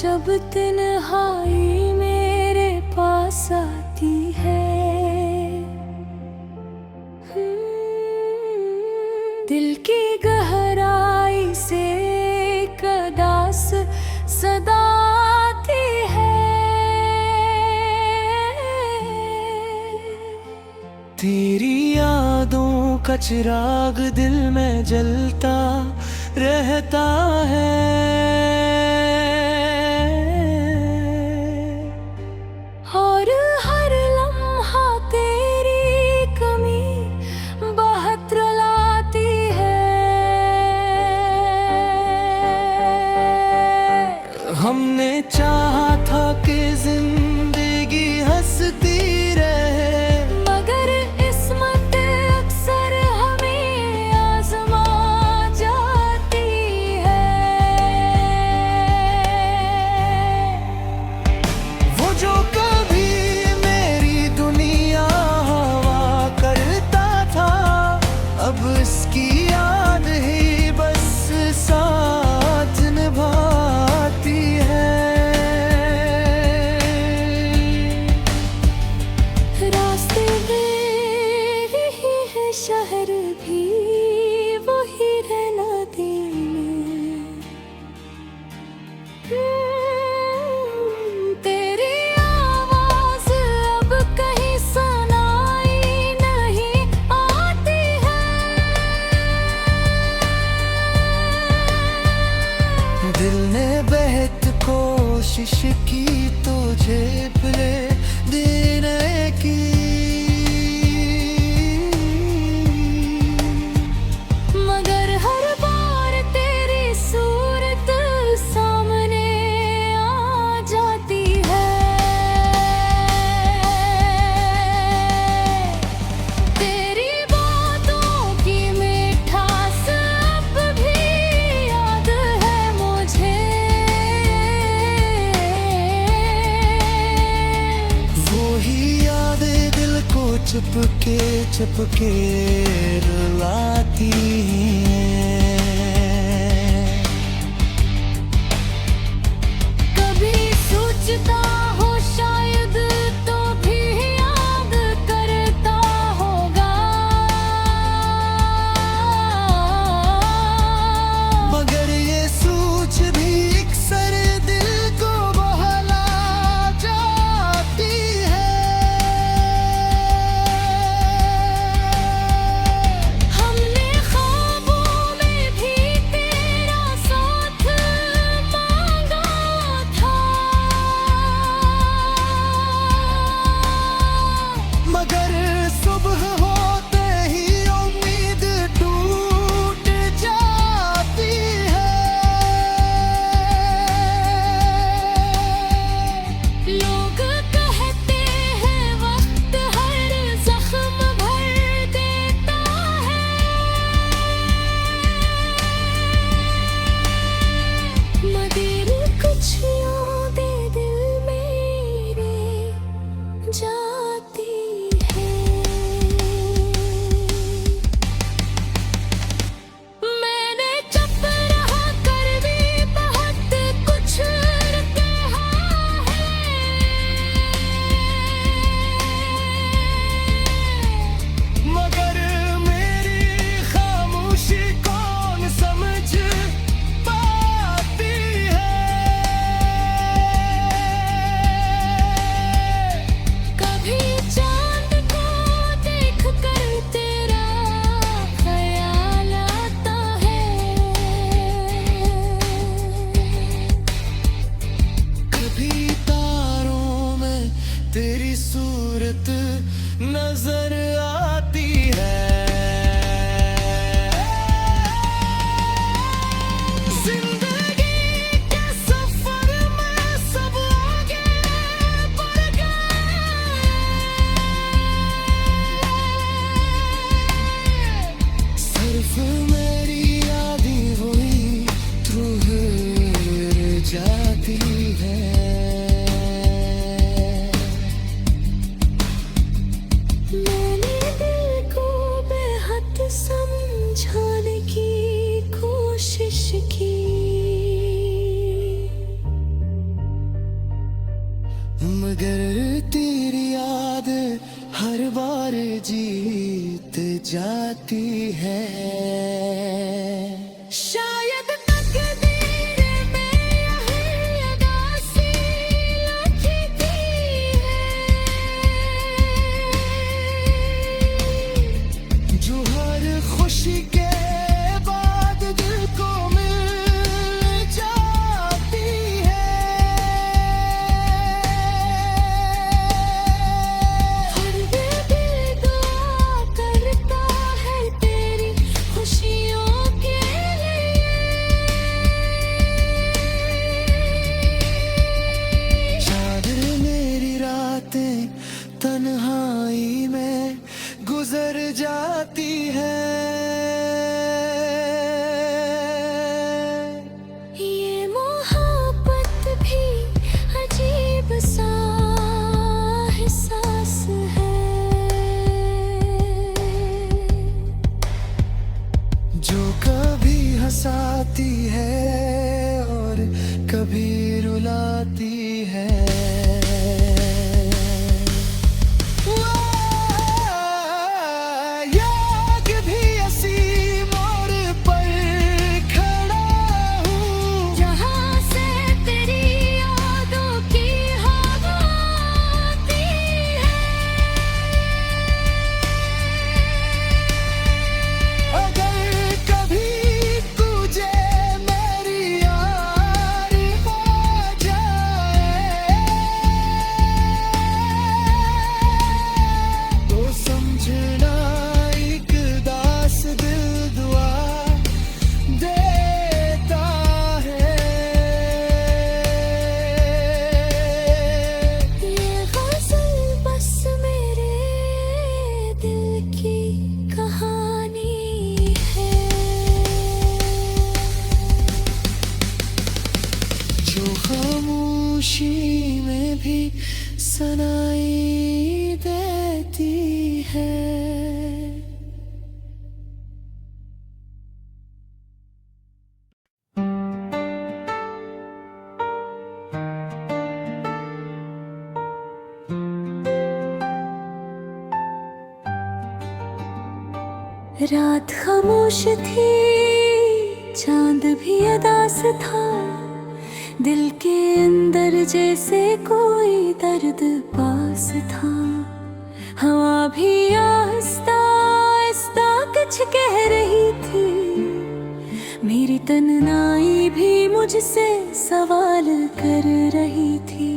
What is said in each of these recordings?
जब तन्हाई मेरे पास आती है, दिल की गहराई से एक अदास सदा आती है। तेरी यादों का चिराग दिल में जलता रहता है, और हर लम्हा तेरी कमी बहुत रुलाती है। हमने चाहा था कि जिंदगी हंसती रहे, मगर किस्मत अक्सर हमें आजमा जाती है। वो जो कभी मेरी दुनिया हवा करता था, अब इसकी याद ही बस साथ निभाती है। रास्ते मेरे ही है, शहर भी वही रहना दिल में। तेरी आवाज अब कहीं सुनाई नहीं आती है। दिल ने बेहद कोशिश की तुझे भुले देने की, मगर हर बार तेरी सूरत सामने आ जाती है। तेरी बातों की मिठास अब भी याद है मुझे। वो ही यादें दिल को चुपके चुपके रुलाती हैं। कभी सोचता हो शायद तो भी याद करता होगा, मगर ये सोच भी अक्सर दिल को बहला जाती है। हमने ख्वाबों मगर तेरी याद हर बार जीत जाती है। शायद तकदीर में यही उदासी लिखी है, जो हर खुशी के बाद दिल को मिल जाती है। हर दिल दुआ करता है तेरी खुशियों के लिए। चादर मेरी रातें तन्हाई में गुजर जाती है। ये मोहब्बत भी अजीब सा एहसास है, जो कभी हंसाती है और कभी रुलाती है। याद भी ऐसी मोड़ पर खड़ा हूँ, जहाँ से तेरी यादों की हवा आती है। अगर कभी तुझे मेरी याद आ जाए तो समझना एक दास दिल दुआ देता है। ये गज़ल बस मेरे दिल की कहानी है, जो खामोशी में भी सुनाई देती है। रात खामोश थी, चांद भी अदास था, दिल के अंदर जैसे कोई दर्द पास था। हवा भी आहिस्ता आहिस्ता कुछ कह रही थी, मेरी तन्हाई भी मुझसे सवाल कर रही थी।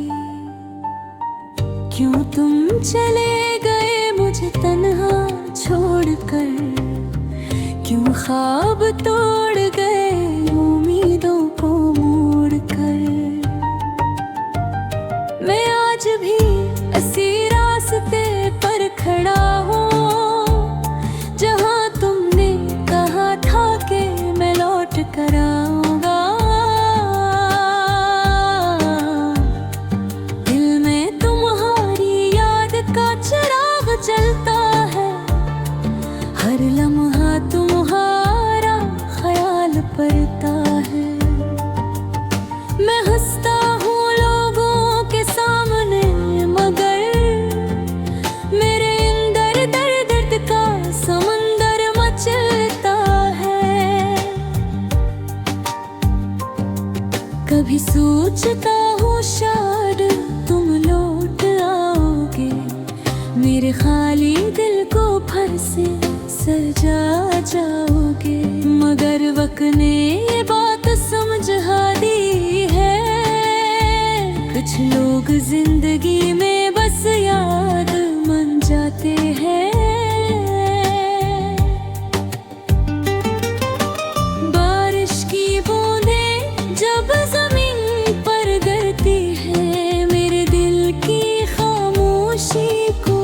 क्यों तुम चले गए मुझे तन्हा छोड़कर, क्यों ख्वाब तोड़ गए उम्मीदों को मोड़कर। मैं आज भी इसी रास्ते पर खड़ा हूँ, जहाँ तुमने कहा था कि मैं लौट कर आऊँगा। दिल में तुम्हारी याद का चिराग जलता है, हर लम्हा तुम्हारा ख्याल पड़ता है। मैं हंसता हूँ लोगों के सामने, मगर मेरे अंदर दर्द दर्द का समंदर मचलता है। कभी सोचता हूँ शायद तुम लौट आओगे, मेरे खाली दिल को फिर से सजा जाओगे। मगर वक्त ने ये बात समझा दी है, कुछ लोग जिंदगी में बस याद मन जाते हैं। बारिश की बूंदें जब जमीन पर गिरती है, मेरे दिल की खामोशी को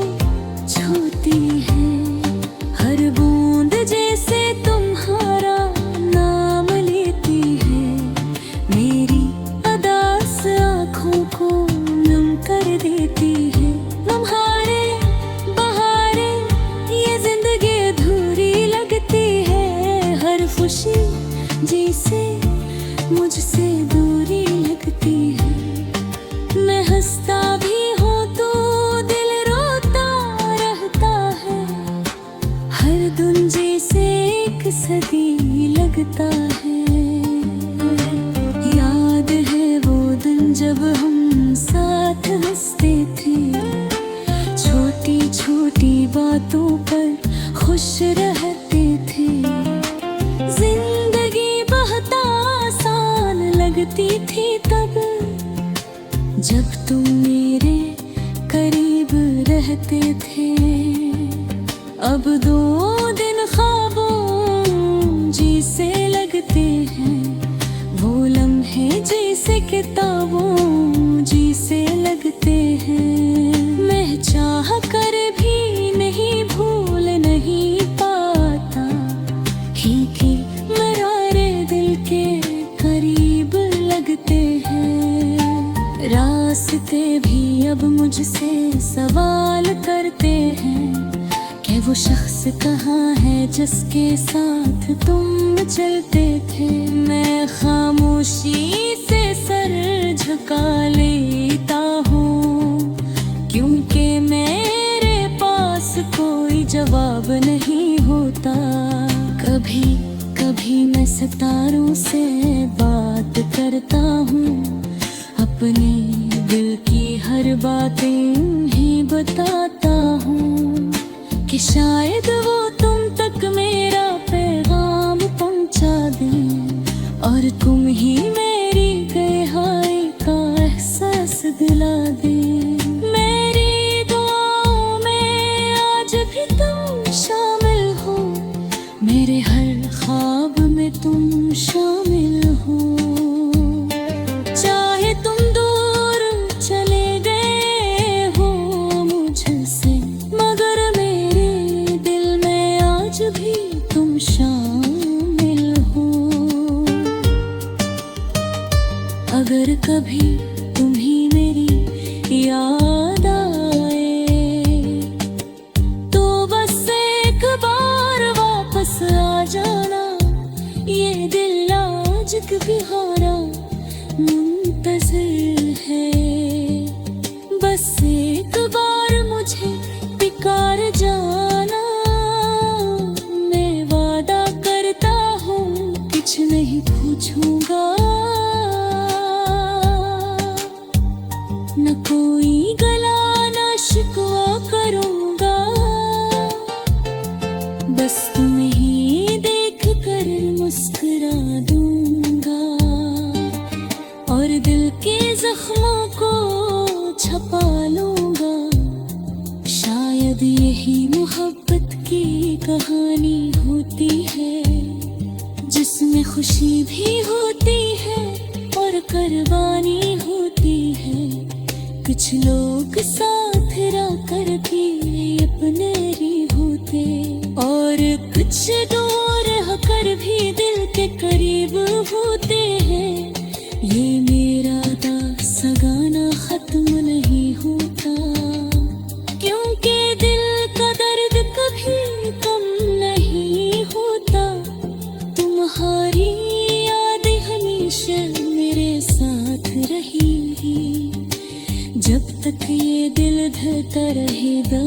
छूती है। हर बूंद जैसे तुम्हारा नाम लेती है, मेरी अदास आँखों को नम कर देती है। तुम्हारे बहारे ये जिंदगी अधूरी लगती है, हर खुशी जैसे मुझसे दूरी लगती है। मैं हंसता भी हूँ जब हम साथ हंसते थे, छोटी छोटी बातों पर खुश रहते थे। जिंदगी बहुत आसान लगती थी तब, जब तुम मेरे करीब रहते थे। अब 2 दिन ख्वाबों जैसे लगते हैं, वो लम्हे जैसे किताबों जैसे लगते हैं। मैं चाह कर भी नहीं भूल नहीं पाता, कि मेरे दिल के करीब लगते हैं। रास्ते भी अब मुझसे सवाल करते हैं कि वो शख्स कहाँ है जिसके साथ तुम चलते थे। मैं खामोशी से सर झुका लेता हूँ, क्योंकि मेरे पास कोई जवाब नहीं होता। कभी कभी मैं सितारों से बात करता हूँ, अपने दिल की हर बातें उन्हें बताता हूँ, कि शायद वो तुम तक मेरा पैगाम पहुंचा दें, और तुम ही मेरी गहराई का एहसास दिला दें। मेरी दुआओं में आज भी तुम शामिल हो, मेरे हर ख्वाब में तुम शामिल हो। चाहे तुम दूर चले गए हो मुझसे, मगर मेरे दिल में आज भी तुम शामिल हो। अगर कभी तुम्हें मेरी याद आए, तो बस एक बार वापस आ जाना। ये दिल आज भी हारा मुंतज़िर है, बस एक बार मुझे पुकार जाना। मैं वादा करता हूँ कुछ नहीं पूछूंगा, न कोई गला न शिकवा करूंगा। बस तुम्हें ही देख कर मुस्कुरा दूंगा, और दिल के जख्मों को छपा लूंगा। शायद यही मोहब्बत की कहानी होती है, जिसमें खुशी भी होती है और कुर्बानी होती है। कुछ लोग साथ रह कर भी अपने ही होते, और कुछ दूर होकर भी दिल के करीब होते हैं। ये मेरा दास्ताना खत्म नहीं होता, क्योंकि दिल का दर्द कभी कम नहीं होता। तुम्हारी याद हमेशा मेरे साथ रहेगी, जब तक ये दिल धड़कता रहेगा।